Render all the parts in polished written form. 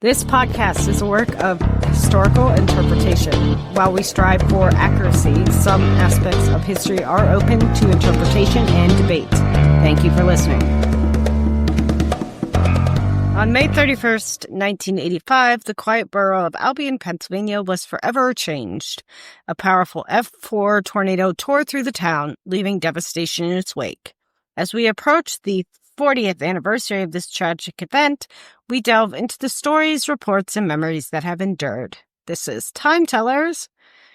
This podcast is a work of historical interpretation. While we strive for accuracy, some aspects of history are open to interpretation and debate. Thank you for listening. On May 31st, 1985, the quiet borough of Albion, Pennsylvania was forever changed. A powerful F4 tornado tore through the town, leaving devastation in its wake. As we approach the 40th anniversary of this tragic event, we delve into the stories, reports, and memories that have endured. This is Time Tellers,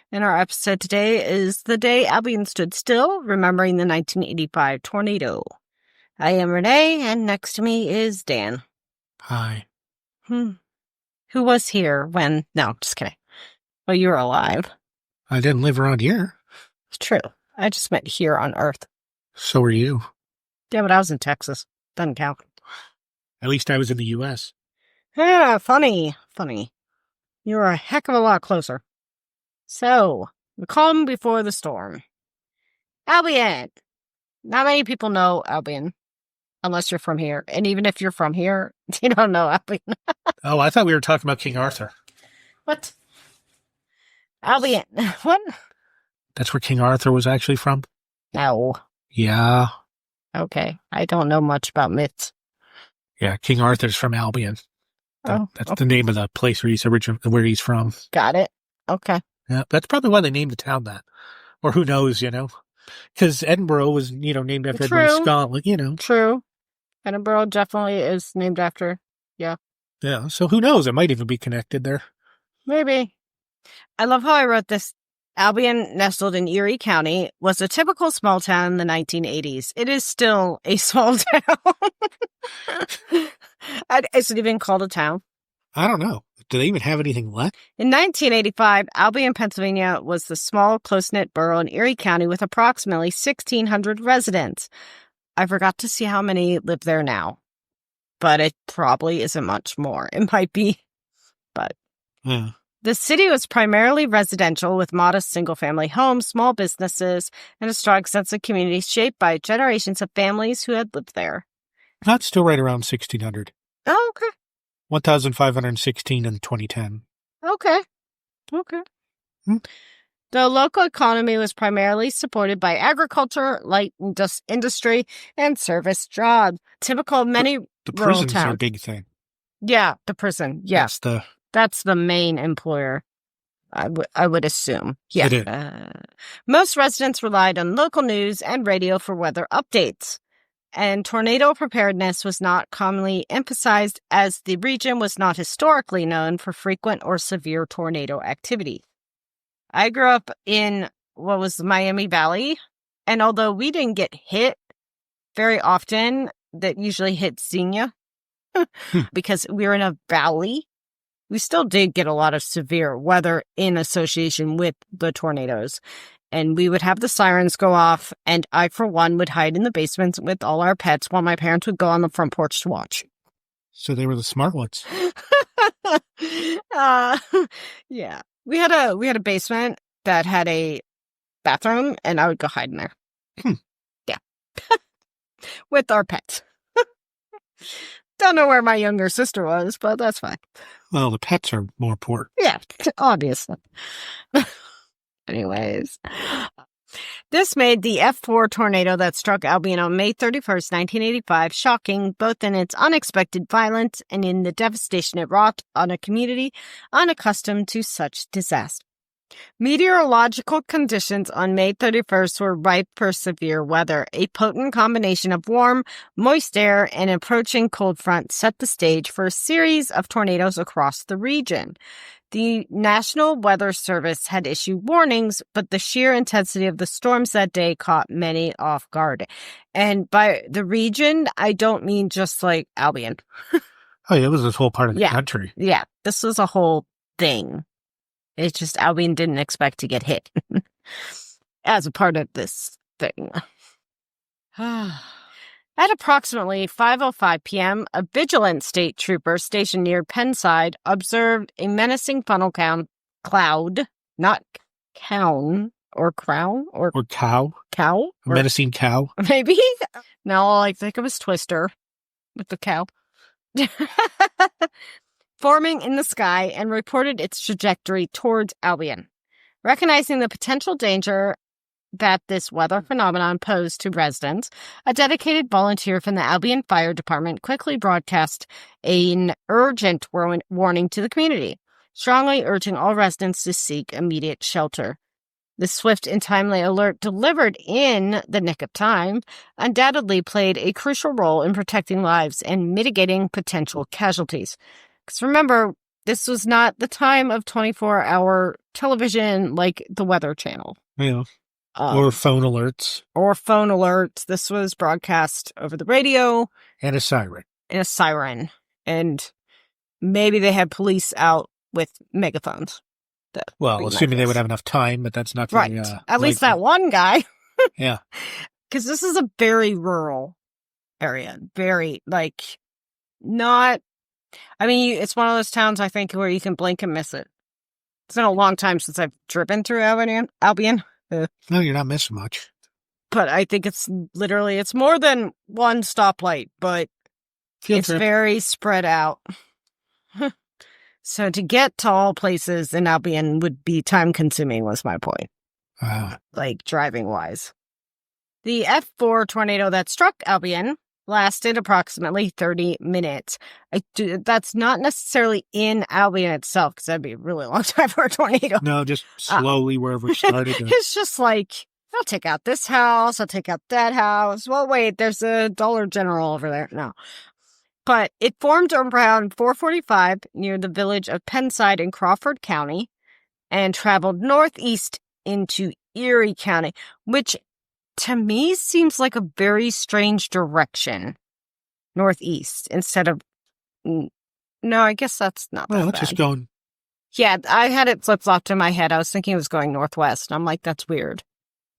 and our episode today is The Day Albion Stood Still, remembering the 1985 tornado. I am Renee, and next to me is Dan. Hi. Who was here when... No, just kidding. Well, you were alive. I didn't live around here. It's true. I just meant here on Earth. So were you. Yeah, but I was in Texas. Doesn't count. At least I was in the U.S. Yeah, funny. You were a heck of a lot closer. So, the calm before the storm. Albion! Not many people know Albion, unless you're from here. And even if you're from here, you don't know Albion. Oh, I thought we were talking about King Arthur. What? Albion. What? That's where King Arthur was actually from? No. Yeah. Okay. I don't know much about myths. Yeah, King Arthur's from Albion. That's the name of the place where he's from. Got it. Okay. Yeah, that's probably why they named the town that. Or who knows, Because Edinburgh was, named after Edinburgh, Scotland, True. Edinburgh definitely is named after, yeah. Yeah, so who knows? It might even be connected there. Maybe. I love how I wrote this. Albion, nestled in Erie County, was a typical small town in the 1980s. It is still a small town. Is it even called a town? I don't know. Do they even have anything left? In 1985, Albion, Pennsylvania was the small, close-knit borough in Erie County with approximately 1,600 residents. I forgot to see how many live there now, but it probably isn't much more. It might be, but... Yeah. The city was primarily residential with modest single-family homes, small businesses, and a strong sense of community shaped by generations of families who had lived there. That's still right around 1,600. Oh, okay. 1,516 in 2010. Okay. The local economy was primarily supported by agriculture, light industry, and service jobs. Typical of many the rural prisons towns. are a big thing. Yeah, the prison. Yeah. That's the main employer, I would assume. Yeah. It is. Most residents relied on local news and radio for weather updates. And tornado preparedness was not commonly emphasized as the region was not historically known for frequent or severe tornado activity. I grew up in what was the Miami Valley, and although we didn't get hit very often, that usually hit Xenia because we were in a valley. We still did get a lot of severe weather in association with the tornadoes. And we would have the sirens go off, and I, for one, would hide in the basements with all our pets while my parents would go on the front porch to watch. So they were the smart ones. Yeah. We had a basement that had a bathroom, and I would go hide in there. Yeah. With our pets. Don't know where my younger sister was, but that's fine. Well, the pets are more important. Yeah, obviously. Anyways, this made the F4 tornado that struck Albion on May 31st, 1985, shocking both in its unexpected violence and in the devastation it wrought on a community unaccustomed to such disaster. Meteorological conditions on May 31st were ripe for severe weather. A potent combination of warm, moist air and approaching cold front set the stage for a series of tornadoes across the region. The National Weather Service had issued warnings, but the sheer intensity of the storms that day caught many off guard. And by the region, I don't mean just like Albion. Oh, yeah, it was this whole part of the country. Yeah, this was a whole thing. It's just Albion didn't expect to get hit as a part of this thing. At approximately 5:05 p.m., a vigilant state trooper stationed near Pennside observed a menacing funnel cloud, not cown or crown or cow. Cow? A menacing cow. Maybe. Now all I think of is Twister with the cow. forming in the sky and reported its trajectory towards Albion. Recognizing the potential danger that this weather phenomenon posed to residents, a dedicated volunteer from the Albion Fire Department quickly broadcast an urgent warning to the community, strongly urging all residents to seek immediate shelter. The swift and timely alert delivered in the nick of time undoubtedly played a crucial role in protecting lives and mitigating potential casualties. Because remember, this was not the time of 24-hour television like the Weather Channel. Yeah. Or phone alerts. This was broadcast over the radio. And a siren. And maybe they had police out with megaphones. Well, assuming they would have enough time, but that's not very, right. At least that one guy. Yeah. Because this is a very rural area. Very, not... I mean, it's one of those towns, I think, where you can blink and miss it. It's been a long time since I've driven through Albion. No, you're not missing much. But I think it's more than one stoplight, but it's very spread out. So to get to all places in Albion would be time-consuming, was my point. Driving-wise. The F4 tornado that struck Albion lasted approximately 30 minutes. That's not necessarily in Albion itself, because that'd be a really long time for a tornado. No, just slowly wherever it started. It's just I'll take out this house, I'll take out that house. Well, wait, there's a Dollar General over there. No. But it formed around 4:45 near the village of Penside in Crawford County and traveled northeast into Erie County, which to me seems like a very strange direction. Northeast instead of... No, I guess that's not that it's bad. just going... Yeah, I had it flip-flopped in my head. I was thinking it was going northwest. And I'm like, that's weird.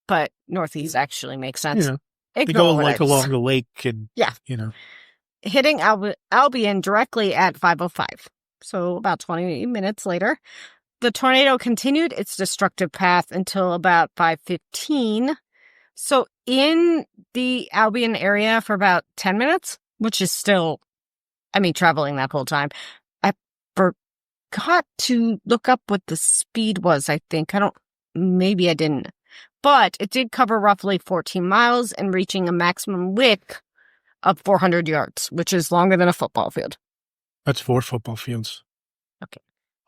But northeast actually makes sense. They go along the lake and... Yeah. Hitting Albion directly at 5:05. So about 20 minutes later, the tornado continued its destructive path until about 5:15. So in the Albion area for about 10 minutes, which is still, traveling that whole time. I forgot to look up what the speed was, I think. Maybe I didn't. But it did cover roughly 14 miles and reaching a maximum width of 400 yards, which is longer than a football field. That's 4 football fields. Okay.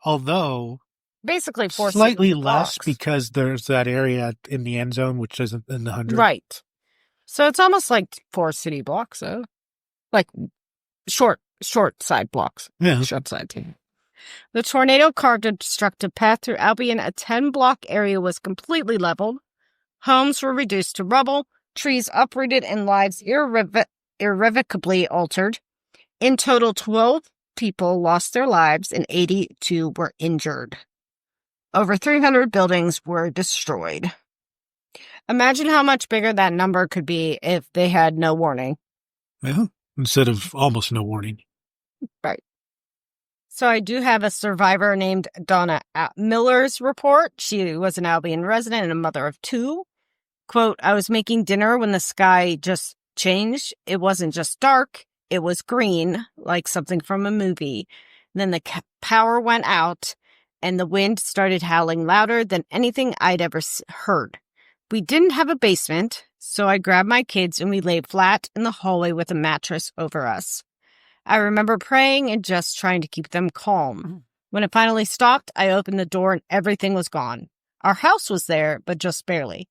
Although... Basically 4 slightly less because there's that area in the end zone, which isn't in the 100. Right. So it's almost like 4 city blocks, so short side blocks. Yeah. Short side team. The tornado carved a destructive path through Albion. A 10-block area was completely leveled. Homes were reduced to rubble, trees uprooted, and lives irrevocably altered. In total, 12 people lost their lives and 82 were injured. Over 300 buildings were destroyed. Imagine how much bigger that number could be if they had no warning. Yeah, instead of almost no warning. Right. So I do have a survivor named Donna Miller's report. She was an Albion resident and a mother of 2. Quote, I was making dinner when the sky just changed. It wasn't just dark. It was green, like something from a movie. Then the power went out, and the wind started howling louder than anything I'd ever heard. We didn't have a basement, so I grabbed my kids and we lay flat in the hallway with a mattress over us. I remember praying and just trying to keep them calm. When it finally stopped, I opened the door and everything was gone. Our house was there, but just barely.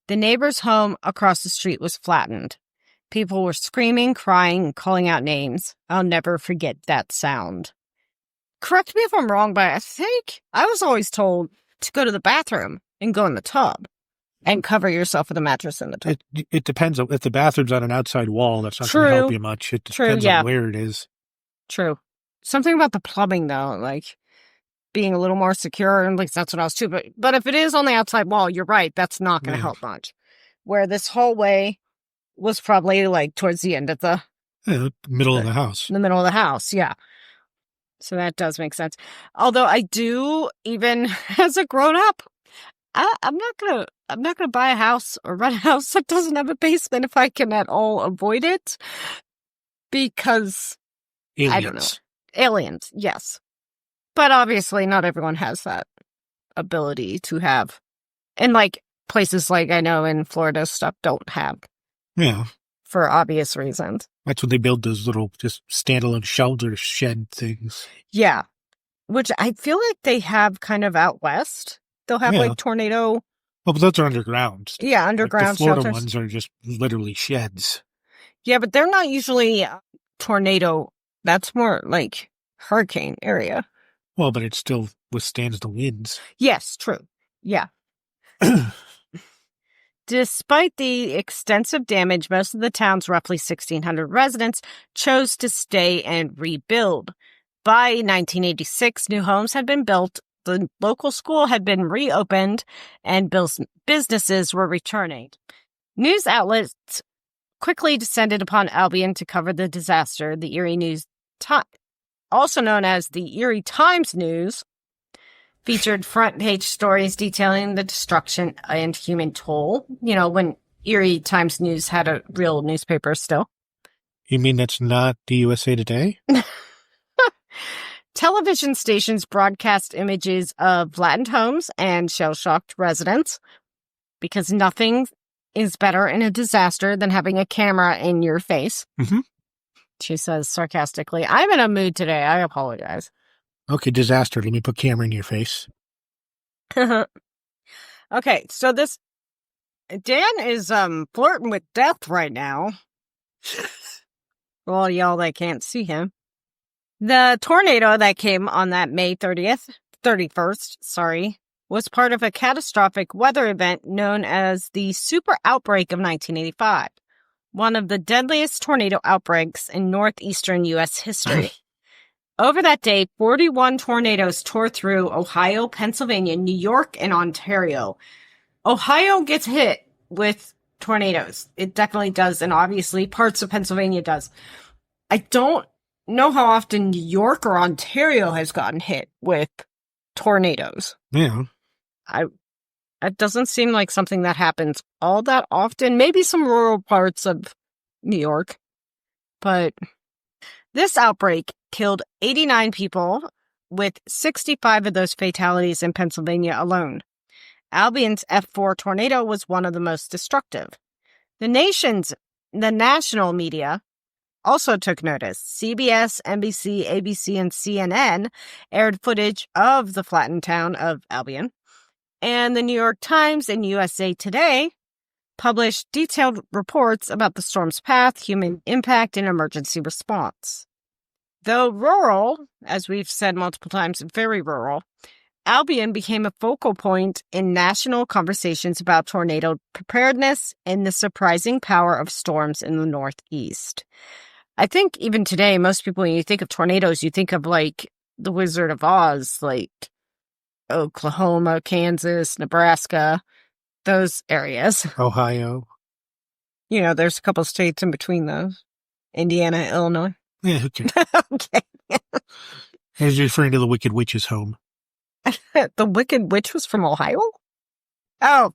The neighbor's home across the street was flattened. People were screaming, crying, and calling out names. I'll never forget that sound. Correct me if I'm wrong, but I think I was always told to go to the bathroom and go in the tub and cover yourself with a mattress in the tub. It depends. If the bathroom's on an outside wall, that's not going to help you much. It depends on where it is. True. Something about the plumbing, though, like being a little more secure, and like that's what I was too. But if it is on the outside wall, you're right. That's not going to help much. Where this hallway was probably like towards the end of the middle of the house. In the middle of the house, yeah. So that does make sense. Although I do, even as a grown up, I'm not gonna buy a house or rent a house that doesn't have a basement if I can at all avoid it, because aliens. I don't know. Aliens, yes. But obviously not everyone has that ability to have. And like places like I know in Florida stuff don't have. Yeah. For obvious reasons. That's when they build those little just standalone shelter shed things. Yeah. Which I feel like they have kind of out west. They'll have like tornado. Well, but those are underground. Yeah, underground the Florida shelters. Ones are just literally sheds. Yeah, but they're not usually tornado. That's more like hurricane area. Well, but it still withstands the winds. Yes, true. Yeah. Despite the extensive damage, most of the town's roughly 1,600 residents chose to stay and rebuild. By 1986, new homes had been built, the local school had been reopened, and businesses were returning. News outlets quickly descended upon Albion to cover the disaster. The Erie News, also known as the Erie Times News, featured front-page stories detailing the destruction and human toll. You know, when Erie Times News had a real newspaper still. You mean that's not the USA Today? Television stations broadcast images of flattened homes and shell-shocked residents, because nothing is better in a disaster than having a camera in your face. Mm-hmm. She says sarcastically. I'm in a mood today. I apologize. Okay, disaster. Let me put camera in your face. Okay, so this Dan is flirting with death right now. Well, y'all that can't see him. The tornado that came on that May 31st, was part of a catastrophic weather event known as the Super Outbreak of 1985, one of the deadliest tornado outbreaks in northeastern U.S. history. Over that day, 41 tornadoes tore through Ohio, Pennsylvania, New York, and Ontario. Ohio gets hit with tornadoes. It definitely does, and obviously parts of Pennsylvania does. I don't know how often New York or Ontario has gotten hit with tornadoes. Yeah. It doesn't seem like something that happens all that often. Maybe some rural parts of New York. But this outbreak killed 89 people, with 65 of those fatalities in Pennsylvania alone. Albion's F4 tornado was one of the most destructive. The national media also took notice. CBS, NBC, ABC, and CNN aired footage of the flattened town of Albion. And the New York Times and USA Today published detailed reports about the storm's path, human impact, and emergency response. Though rural, as we've said multiple times, very rural, Albion became a focal point in national conversations about tornado preparedness and the surprising power of storms in the Northeast. I think even today, most people, when you think of tornadoes, you think of like the Wizard of Oz, like Oklahoma, Kansas, Nebraska, those areas. Ohio. You know, there's a couple states in between those. Indiana, Illinois. Yeah, who cares? Okay. I was referring to the Wicked Witch's home. The Wicked Witch was from Ohio? Oh,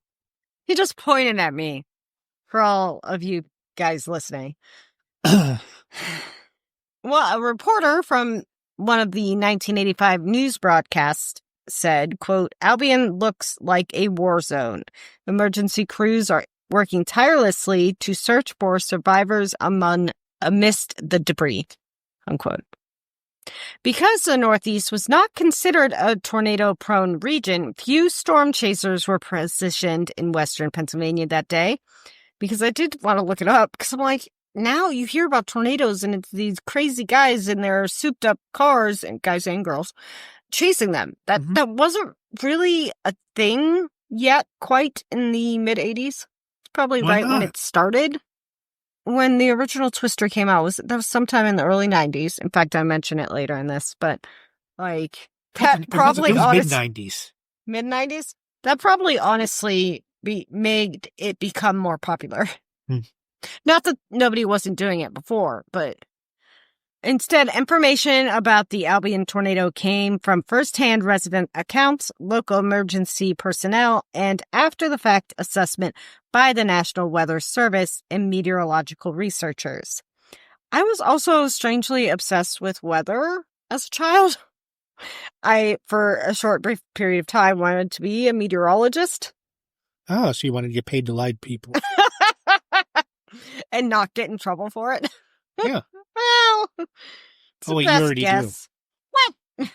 he just pointed at me for all of you guys listening. Well, a reporter from one of the 1985 news broadcasts said, quote, Albion looks like a war zone. Emergency crews are working tirelessly to search for survivors amidst the debris, unquote. Because the Northeast was not considered a tornado-prone region, few storm chasers were positioned in western Pennsylvania that day. Because I did want to look it up, because I'm like, now you hear about tornadoes and it's these crazy guys in their souped-up cars, and guys and girls, chasing them. That wasn't really a thing yet quite in the mid-'80s. It's probably right when it started. When the original Twister came out, that was sometime in the early 90s. In fact, I mention it later in this, but like that probably it was mid-90s. Mid-90s? That probably honestly made it become more popular. Not that nobody wasn't doing it before, but instead, information about the Albion tornado came from first-hand resident accounts, local emergency personnel, and after-the-fact assessment by the National Weather Service and meteorological researchers. I was also strangely obsessed with weather as a child. I, for a short, brief period of time, wanted to be a meteorologist. Oh, so you wanted to get paid to lie to people. And not get in trouble for it. Yeah. Well, it's the you best already guess. What?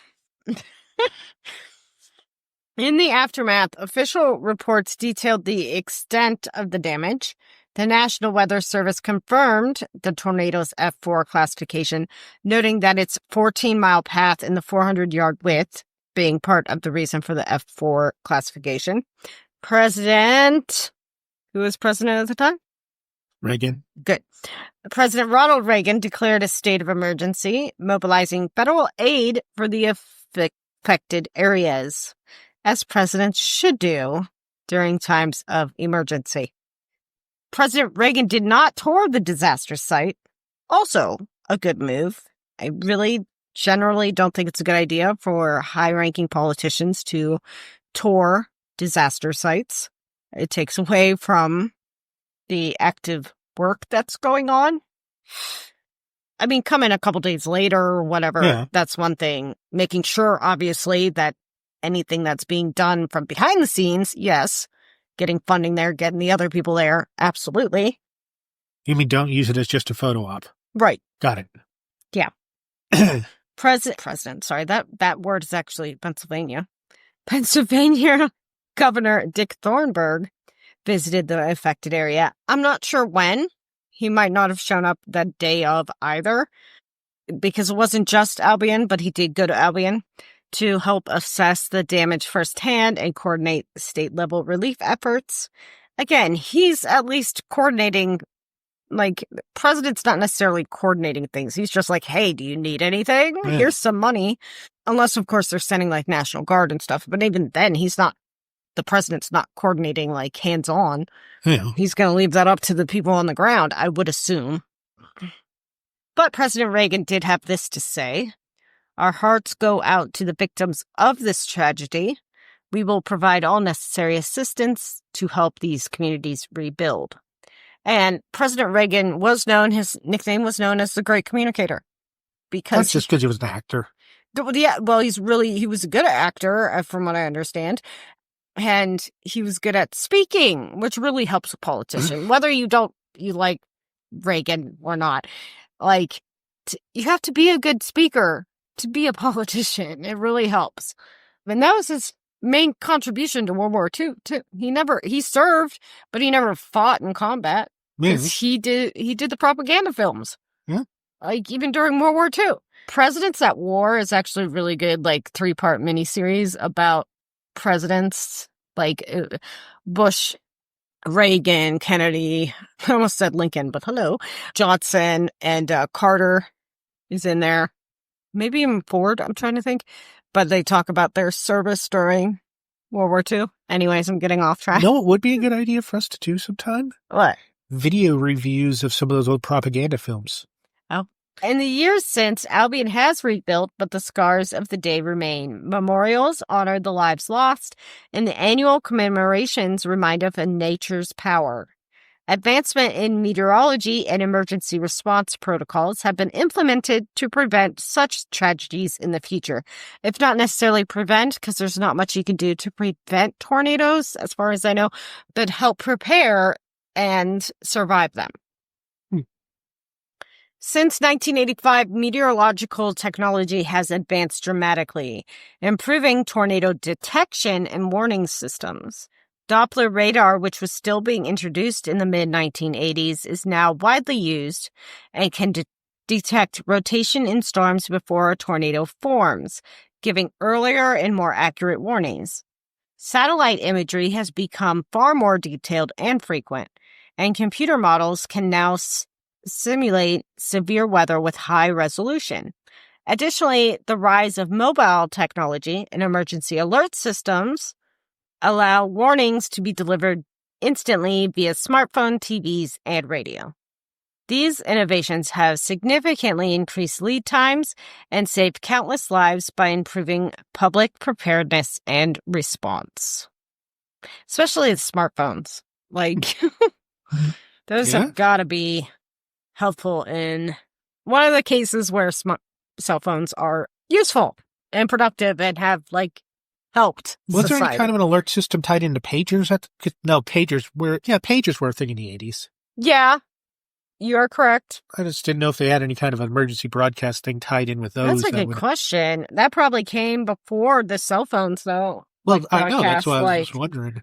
In the aftermath, official reports detailed the extent of the damage. The National Weather Service confirmed the tornado's F4 classification, noting that its 14-mile path in the 400-yard width being part of the reason for the F4 classification. Who was president at the time? Reagan. Good. President Ronald Reagan declared a state of emergency, mobilizing federal aid for the affected areas, as presidents should do during times of emergency. President Reagan did not tour the disaster site. Also a good move. I really generally don't think it's a good idea for high-ranking politicians to tour disaster sites. It takes away from the active work that's going on. I mean, come in a couple days later or whatever, That's one thing. Making sure, obviously, that anything that's being done from behind the scenes, yes. Getting funding there, getting the other people there, absolutely. You mean don't use it as just a photo op? Right. Got it. Yeah. President, sorry, that word is actually Pennsylvania. Pennsylvania Governor Dick Thornburgh visited the affected area. I'm not sure when. He might not have shown up that day of either, because it wasn't just Albion, but he did go to Albion to help assess the damage firsthand and coordinate state-level relief efforts. Again, he's at least coordinating, like, president's not necessarily coordinating things. He's just like, hey, do you need anything? Yeah. Here's some money. Unless, of course, they're sending, like, National Guard and stuff. But even then, the president's not coordinating, like, hands-on. Yeah. He's going to leave that up to the people on the ground, I would assume. But President Reagan did have this to say. Our hearts go out to the victims of this tragedy. We will provide all necessary assistance to help these communities rebuild. And President Reagan his nickname was known as the Great Communicator. That's just because he was an actor. Yeah, well, he was a good actor, from what I understand. And he was good at speaking, which really helps a politician, whether you like Reagan or not. Like, you have to be a good speaker to be a politician. It really helps. And that was his main contribution to World War II, too. He served, but he never fought in combat. Because he did the propaganda films. Yeah. Like, even during World War II. Presidents at War is actually a really good, like, 3-part miniseries about presidents, like Bush, Reagan, Kennedy, I almost said Lincoln, but hello, Johnson, and Carter is in there. Maybe even Ford, I'm trying to think. But they talk about their service during World War II. Anyways, I'm getting off track. No, it would be a good idea for us to do sometime. What? Video reviews of some of those old propaganda films. Oh. In the years since, Albion has rebuilt, but the scars of the day remain. Memorials honor the lives lost, and the annual commemorations remind of nature's power. Advancement in meteorology and emergency response protocols have been implemented to prevent such tragedies in the future. If not necessarily prevent, because there's not much you can do to prevent tornadoes, as far as I know, but help prepare and survive them. Since 1985, meteorological technology has advanced dramatically, improving tornado detection and warning systems. Doppler radar, which was still being introduced in the mid-1980s, is now widely used and can detect rotation in storms before a tornado forms, giving earlier and more accurate warnings. Satellite imagery has become far more detailed and frequent, and computer models can now simulate severe weather with high resolution. Additionally, the rise of mobile technology and emergency alert systems allow warnings to be delivered instantly via smartphone, TVs, and radio. These innovations have significantly increased lead times and saved countless lives by improving public preparedness and response. Especially with smartphones. Like, those have got to be helpful in one of the cases where cell phones are useful. and productive and have, like, helped Was society. there any kind of an alert system tied into pagers? No, pagers were a thing in the 80s. Yeah, you are correct. I just didn't know if they had any kind of emergency broadcast thing tied in with those. That's a good question. That probably came before the cell phones, though. Well, like I know. That's why I like, was wondering.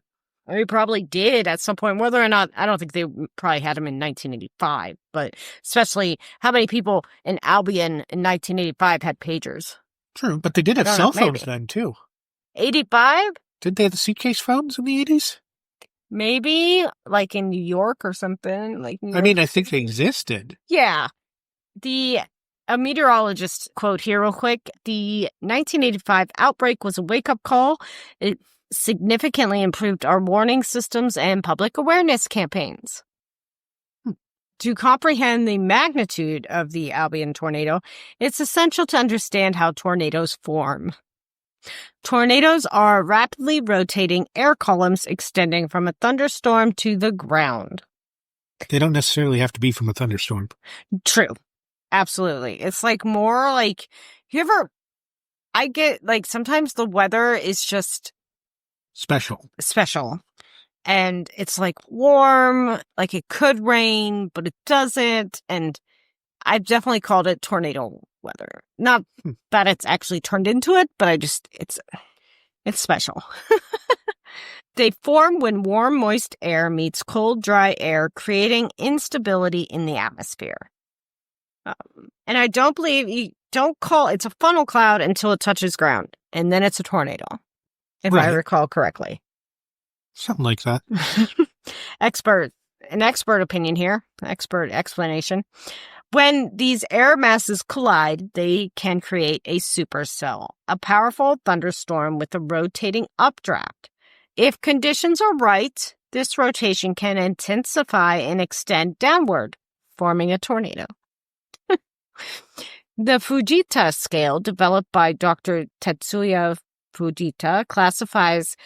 We probably did at some point, whether or not, I don't think they probably had them in 1985, but especially how many people in Albion in 1985 had pagers? True, but they did have cell phones then, too. 85? Didn't they have the suitcase phones in the 80s? Maybe, like in New York or something. I mean, I think they existed. Yeah. A meteorologist quote here real quick. The 1985 outbreak was a wake-up call. It significantly improved our warning systems and public awareness campaigns. To comprehend the magnitude of the Albion tornado, it's essential to understand how tornadoes form. Tornadoes are rapidly rotating air columns extending from a thunderstorm to the ground. They don't necessarily have to be from a thunderstorm. True. Absolutely. It's like more like, I get, like, sometimes the weather is just special. And it's like warm, like it could rain, but it doesn't. And I've definitely called it tornado weather. Not that it's actually turned into it, but it's special. They form when warm, moist air meets cold, dry air, creating instability in the atmosphere. And I don't believe it's a funnel cloud until it touches ground, and then it's a tornado, if I recall correctly. Something like that. An expert opinion here, expert explanation. When these air masses collide, they can create a supercell, a powerful thunderstorm with a rotating updraft. If conditions are right, this rotation can intensify and extend downward, forming a tornado. The Fujita scale, developed by Dr. Tetsuya Fujita, classifies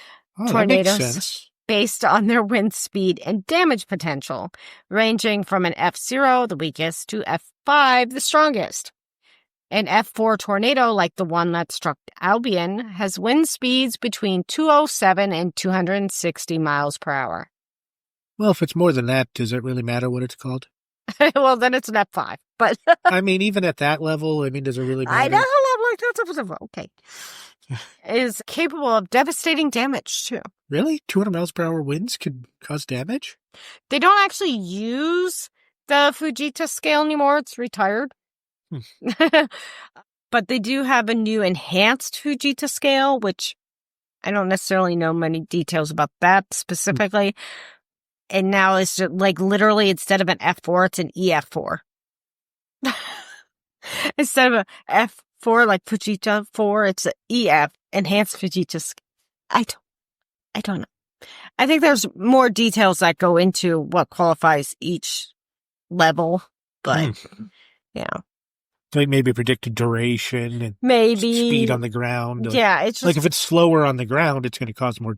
tornadoes based on their wind speed and damage potential, ranging from an F0, the weakest, to F5, the strongest. An F4 tornado, like the one that struck Albion, has wind speeds between 207 and 260 miles per hour. Well, if it's more than that, does it really matter what it's called? Well, then it's an F5. But I mean, even at that level, does it really matter? I know how level. Okay. Is capable of devastating damage, too. Really? 200 miles per hour winds could cause damage? They don't actually use the Fujita scale anymore. It's retired. But they do have a new enhanced Fujita scale, which I don't necessarily know many details about that specifically. And now it's just, like, literally, instead of an F4, it's an EF4. Instead of an F4, like Fujita 4, it's an EF, enhanced Fujita scale. I don't know. I think there's more details that go into what qualifies each level, but, yeah. Like maybe predicted duration and speed on the ground. Yeah, it's just, like if it's slower on the ground, it's going to cause more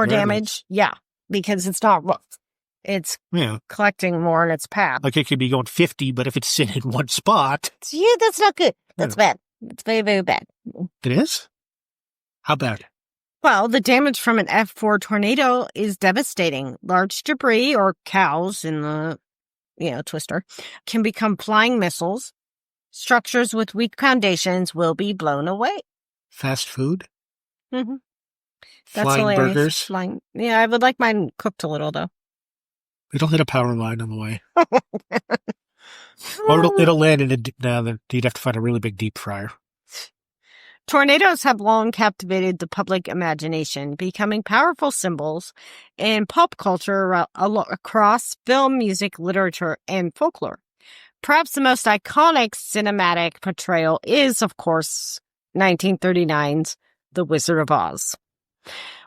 damage. Yeah, because it's not rough. It's collecting more in its path. Like it could be going 50, but if it's sitting in one spot. Yeah, that's not good. That's bad. It's very, very bad. It is? How bad? Well, the damage from an F4 tornado is devastating. Large debris or cows in the, twister can become flying missiles. Structures with weak foundations will be blown away. Fast food? Mm-hmm. Flying burgers? Yeah, I would like mine cooked a little, though. It'll hit a power line on the way. Or it'll land in you'd have to find a really big deep fryer. Tornadoes have long captivated the public imagination, becoming powerful symbols in pop culture across film, music, literature, and folklore. Perhaps the most iconic cinematic portrayal is, of course, 1939's The Wizard of Oz,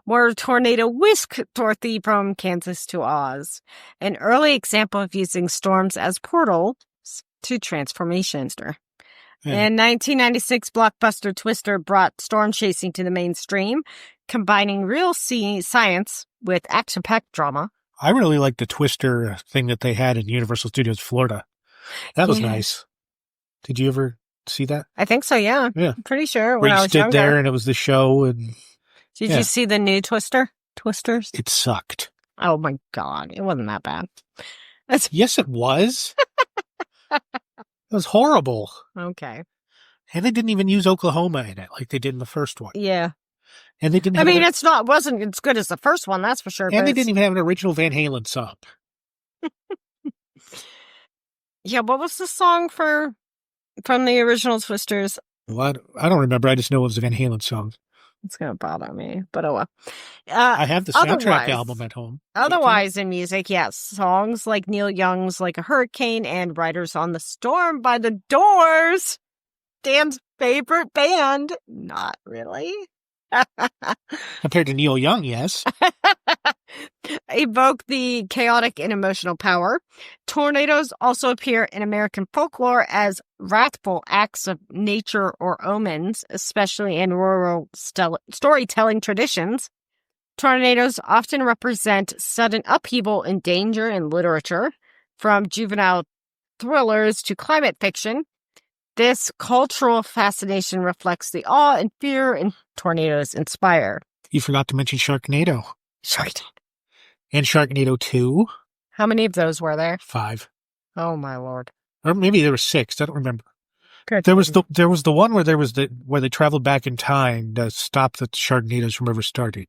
where a tornado whisked Dorothy from Kansas to Oz, an early example of using storms as portals to transformations. In 1996, blockbuster Twister brought storm chasing to the mainstream, combining real science with action-packed drama. I really like the Twister thing that they had in Universal Studios Florida. That was nice. Did you ever see that? I think so, yeah. Yeah. I'm pretty sure Where when I you was stood younger. there and it was the show. And Did you see the new Twisters? it sucked. Oh, my God. It wasn't that bad. Yes, it was. It was horrible. Okay. And they didn't even use Oklahoma in it like they did in the first one. Yeah. And they didn't. It wasn't as good as the first one, that's for sure. And they didn't even have an original Van Halen song. Yeah, what was the song from the original Twisters? Well, I don't remember. I just know it was a Van Halen song. It's gonna bother me, but oh well. I have the soundtrack album at home. Otherwise, in music, yes, songs like Neil Young's "Like a Hurricane" and "Riders on the Storm" by The Doors, Dan's favorite band. Not really. Compared to Neil Young, yes. Evoke the chaotic and emotional power. Tornadoes also appear in American folklore as wrathful acts of nature or omens, especially in rural storytelling traditions. Tornadoes often represent sudden upheaval and danger in literature, from juvenile thrillers to climate fiction. This cultural fascination reflects the awe and fear and tornadoes inspire. You forgot to mention Sharknado. Sharknado. And Sharknado 2. How many of those were there? 5. Oh, my Lord. Or maybe there were 6. I don't remember. Good. There was the one where they traveled back in time to stop the Sharknadoes from ever starting.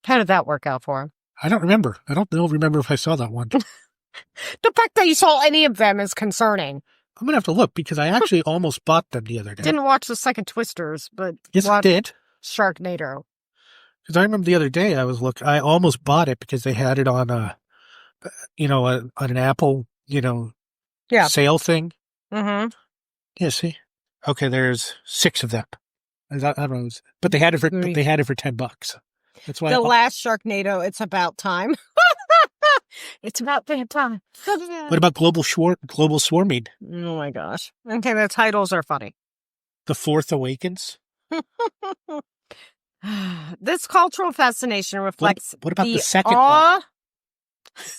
How did that work out for him? I don't remember. I don't remember if I saw that one. The fact that you saw any of them is concerning. I'm going to have to look because I actually almost bought them the other day. Didn't watch the second Twisters, but yes, I did. Sharknado. Because I remember the other day I almost bought it because they had it on on an Apple, sale thing. Mm-hmm. Yeah, see? Okay, there's 6 of them. I don't know. But they had it for $10. That's why the last Sharknado, it's about time. It's about damn time. What about global swarming? Oh my gosh. Okay, the titles are funny. The Fourth Awakens? This cultural fascination reflects what about the second one?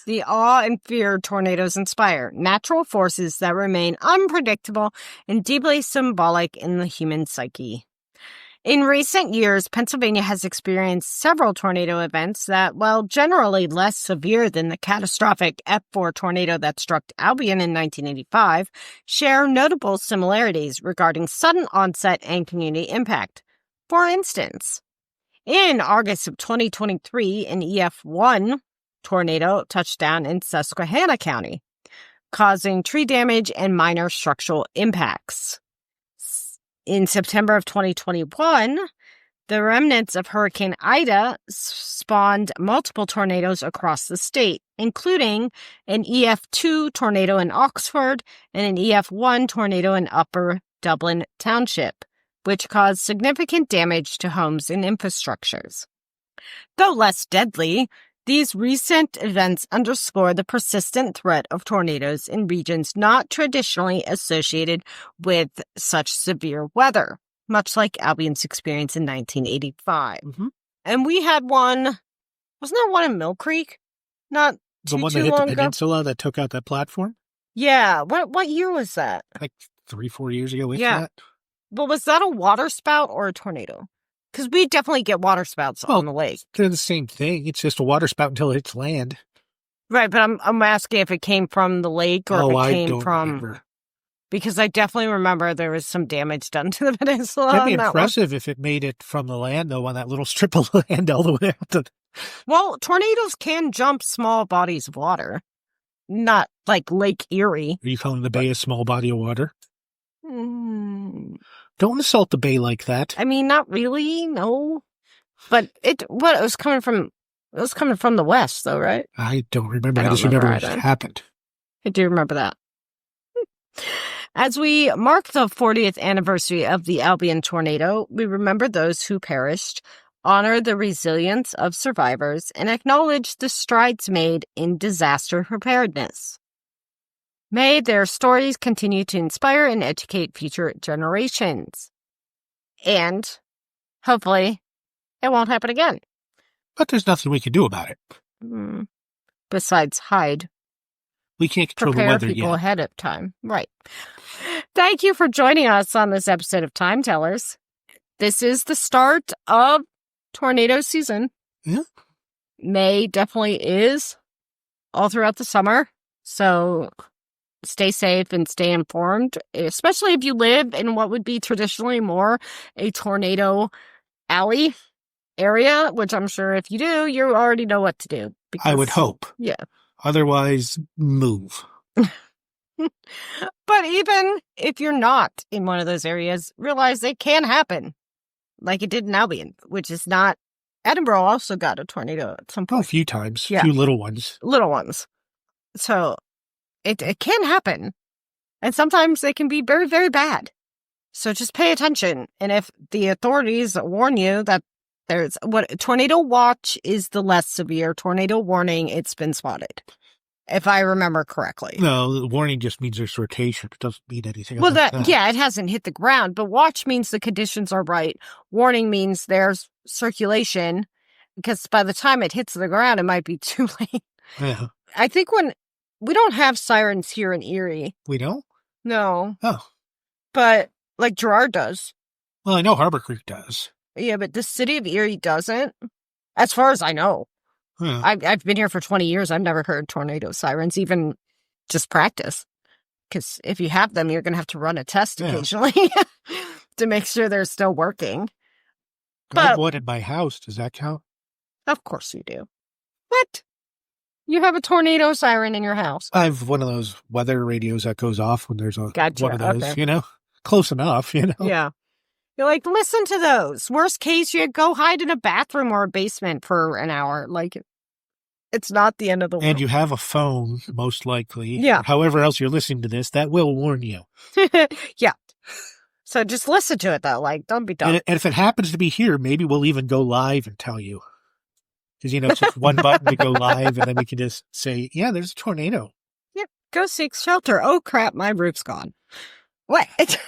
The awe and fear tornadoes inspire, natural forces that remain unpredictable and deeply symbolic in the human psyche. In recent years, Pennsylvania has experienced several tornado events that, while generally less severe than the catastrophic F4 tornado that struck Albion in 1985, share notable similarities regarding sudden onset and community impact. For instance, in August of 2023, an EF1 tornado touched down in Susquehanna County, causing tree damage and minor structural impacts. In September of 2021, the remnants of Hurricane Ida spawned multiple tornadoes across the state, including an EF2 tornado in Oxford and an EF1 tornado in Upper Dublin Township, which caused significant damage to homes and infrastructures. Though less deadly, these recent events underscore the persistent threat of tornadoes in regions not traditionally associated with such severe weather, much like Albion's experience in 1985. Mm-hmm. And we had one, wasn't there one in Mill Creek? Not the one that hit the peninsula that took out that platform? Yeah. What year was that? Like 3-4 years ago. Yeah. But was that a water spout or a tornado? Because we definitely get water spouts on the lake. They're the same thing. It's just a water spout until it hits land. Right, but I'm asking if it came from the lake or if it came from... remember. Because I definitely remember there was some damage done to the peninsula. That'd be impressive if it made it from the land, though, on that little strip of land all the way out to... Well, tornadoes can jump small bodies of water. Not like Lake Erie. Are you calling the bay a small body of water? Mm. Don't insult the bay like that. I mean, not really, no. But it was coming from the west, though, right? I don't remember. I just remember it happened. I do remember that. As we mark the 40th anniversary of the Albion tornado, we remember those who perished, honor the resilience of survivors, and acknowledge the strides made in disaster preparedness. May their stories continue to inspire and educate future generations. And, hopefully, it won't happen again. But there's nothing we can do about it. Besides hide. We can't control the weather yet. Prepare people ahead of time. Right. Thank you for joining us on this episode of Time Tellers. This is the start of tornado season. Yeah. May definitely is all throughout the summer. So stay safe and stay informed, especially if you live in what would be traditionally more a tornado alley area, which I'm sure if you do, you already know what to do. I would hope. Yeah. Otherwise, move. But even if you're not in one of those areas, realize it can happen. Like it did in Albion, which is not... Edinburgh also got a tornado at some point. Oh, a few times. Yeah. A few little ones. Little ones. So it can happen. And sometimes they can be very, very bad. So just pay attention. And if the authorities warn you that there's... tornado watch is the less severe. Tornado warning, it's been spotted. If I remember correctly. No, the warning just means there's rotation. It doesn't mean anything. Well, yeah, it hasn't hit the ground, but watch means the conditions are right. Warning means there's circulation, because by the time it hits the ground, it might be too late. Yeah. I think when we don't have sirens here in Erie. We don't? No. Oh. But like Girard does. Well, I know Harbor Creek does. Yeah, but the city of Erie doesn't, as far as I know. Huh. I've been here for 20 years. I've never heard tornado sirens, even just practice. Because if you have them, you're going to have to run a test occasionally to make sure they're still working. I have one in my house. Does that count? Of course you do. What? You have a tornado siren in your house? I have one of those weather radios that goes off when there's one of those, okay. Close enough, Yeah. You're like, listen to those. Worst case, you go hide in a bathroom or a basement for an hour. Like, it's not the end of the world. And you have a phone, most likely. Yeah. However else you're listening to this, that will warn you. Yeah. So just listen to it, though. Like, don't be dumb. And if it happens to be here, maybe we'll even go live and tell you. Because, it's just one button to go live, and then we can just say, yeah, there's a tornado. Yep. Go seek shelter. Oh, crap, my roof's gone. What?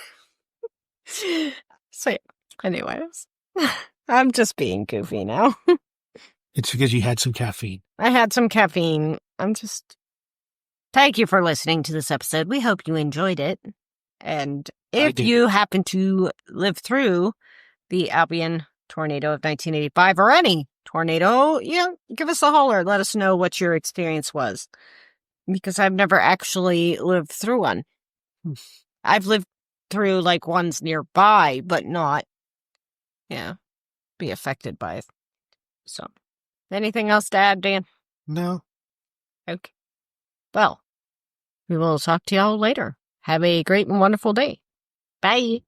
So, anyways, I'm just being goofy now. It's because you had some caffeine. I had some caffeine. Thank you for listening to this episode. We hope you enjoyed it. And if you happen to live through the Albion tornado of 1985 or any tornado, give us a holler. Let us know what your experience was. Because I've never actually lived through one. I've lived through like ones nearby, but not, be affected by it. So, anything else to add, Dan? No. Okay. Well, we will talk to y'all later. Have a great and wonderful day. Bye.